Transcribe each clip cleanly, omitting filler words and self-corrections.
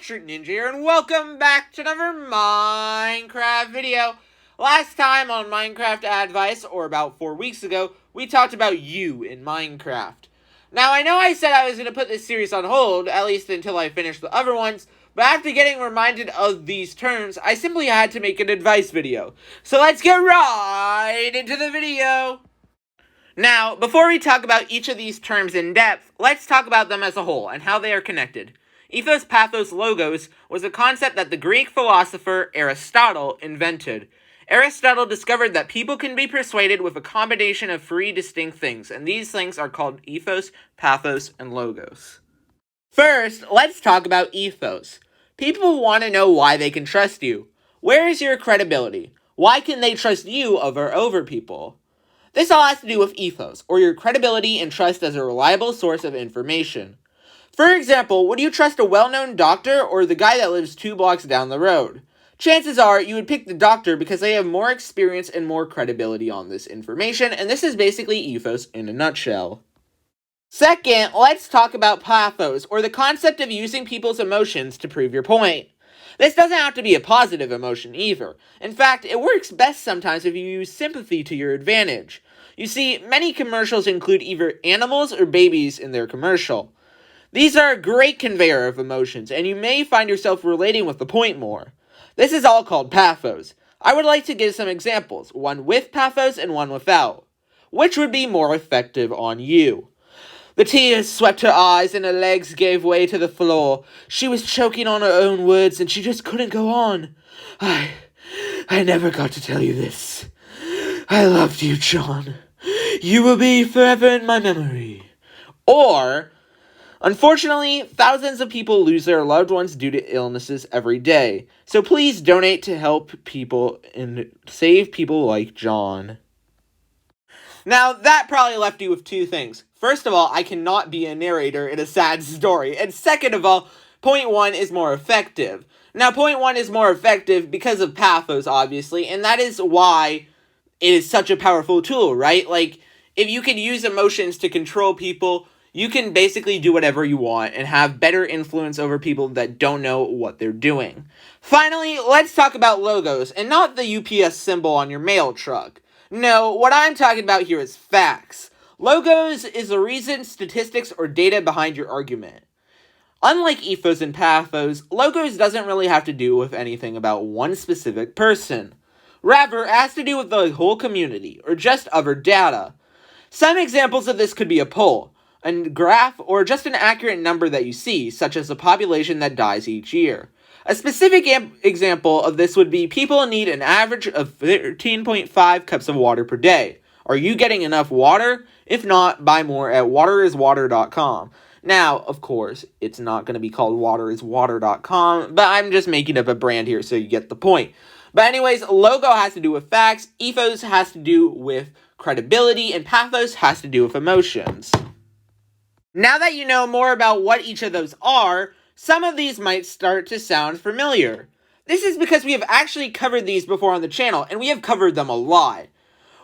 Electric Ninja here, and welcome back to another Minecraft video. Last time on Minecraft Advice, or about 4 weeks ago, we talked about you in Minecraft. Now, I know I said I was going to put this series on hold, at least until I finished the other ones, but after getting reminded of these terms, I simply had to make an advice video. So let's get right into the video! Now, before we talk about each of these terms in depth, let's talk about them as a whole, and how they are connected. Ethos Pathos Logos was a concept that the Greek philosopher Aristotle invented. Aristotle discovered that people can be persuaded with a combination of three distinct things, and these things are called ethos, pathos, and logos. First, let's talk about ethos. People want to know why they can trust you. Where is your credibility? Why can they trust you over people? This all has to do with ethos, or your credibility and trust as a reliable source of information. For example, would you trust a well-known doctor or the guy that lives 2 blocks down the road? Chances are you would pick the doctor because they have more experience and more credibility on this information, and this is basically ethos in a nutshell. Second, let's talk about pathos, or the concept of using people's emotions to prove your point. This doesn't have to be a positive emotion either. In fact, it works best sometimes if you use sympathy to your advantage. You see, many commercials include either animals or babies in their commercial. These are a great conveyor of emotions, and you may find yourself relating with the point more. This is all called pathos. I would like to give some examples, one with pathos and one without. Which would be more effective on you? The tears swept her eyes and her legs gave way to the floor. She was choking on her own words and she just couldn't go on. I never got to tell you this. I loved you, John. You will be forever in my memory. Or, unfortunately, thousands of people lose their loved ones due to illnesses every day. So please donate to help people and save people like John. Now, that probably left you with two things. First of all, I cannot be a narrator in a sad story. And second of all, point 1 is more effective. Now, point 1 is more effective because of pathos, obviously, and that is why it is such a powerful tool, right? Like, if you can use emotions to control people, you can basically do whatever you want and have better influence over people that don't know what they're doing. Finally, let's talk about logos, and not the UPS symbol on your mail truck. No, what I'm talking about here is facts. Logos is the reason, statistics, or data behind your argument. Unlike ethos and pathos, logos doesn't really have to do with anything about one specific person. Rather, it has to do with the whole community, or just other data. Some examples of this could be a poll, a graph, or just an accurate number that you see, such as the population that dies each year. A specific example of this would be people need an average of 13.5 cups of water per day. Are you getting enough water? If not, buy more at wateriswater.com. Now, of course, it's not going to be called wateriswater.com, but I'm just making up a brand here so you get the point. But anyways, logo has to do with facts, ethos has to do with credibility, and pathos has to do with emotions. Now that you know more about what each of those are, some of these might start to sound familiar. This is because we have actually covered these before on the channel, and we have covered them a lot.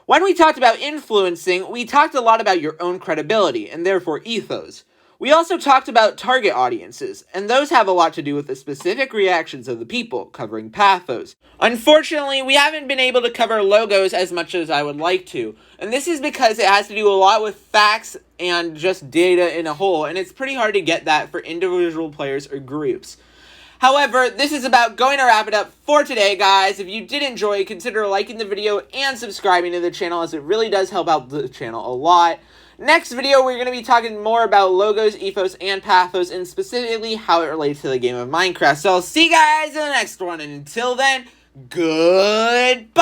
When we talked about influencing, we talked a lot about your own credibility, and therefore ethos. We also talked about target audiences, and those have a lot to do with the specific reactions of the people, covering pathos. Unfortunately, we haven't been able to cover logos as much as I would like to, and this is because it has to do a lot with facts and just data in a whole, and it's pretty hard to get that for individual players or groups. However, this is about going to wrap it up for today, guys. If you did enjoy, consider liking the video and subscribing to the channel, as it really does help out the channel a lot. Next video, we're going to be talking more about logos, ethos, and pathos, and specifically how it relates to the game of Minecraft. So I'll see you guys in the next one, and until then, goodbye!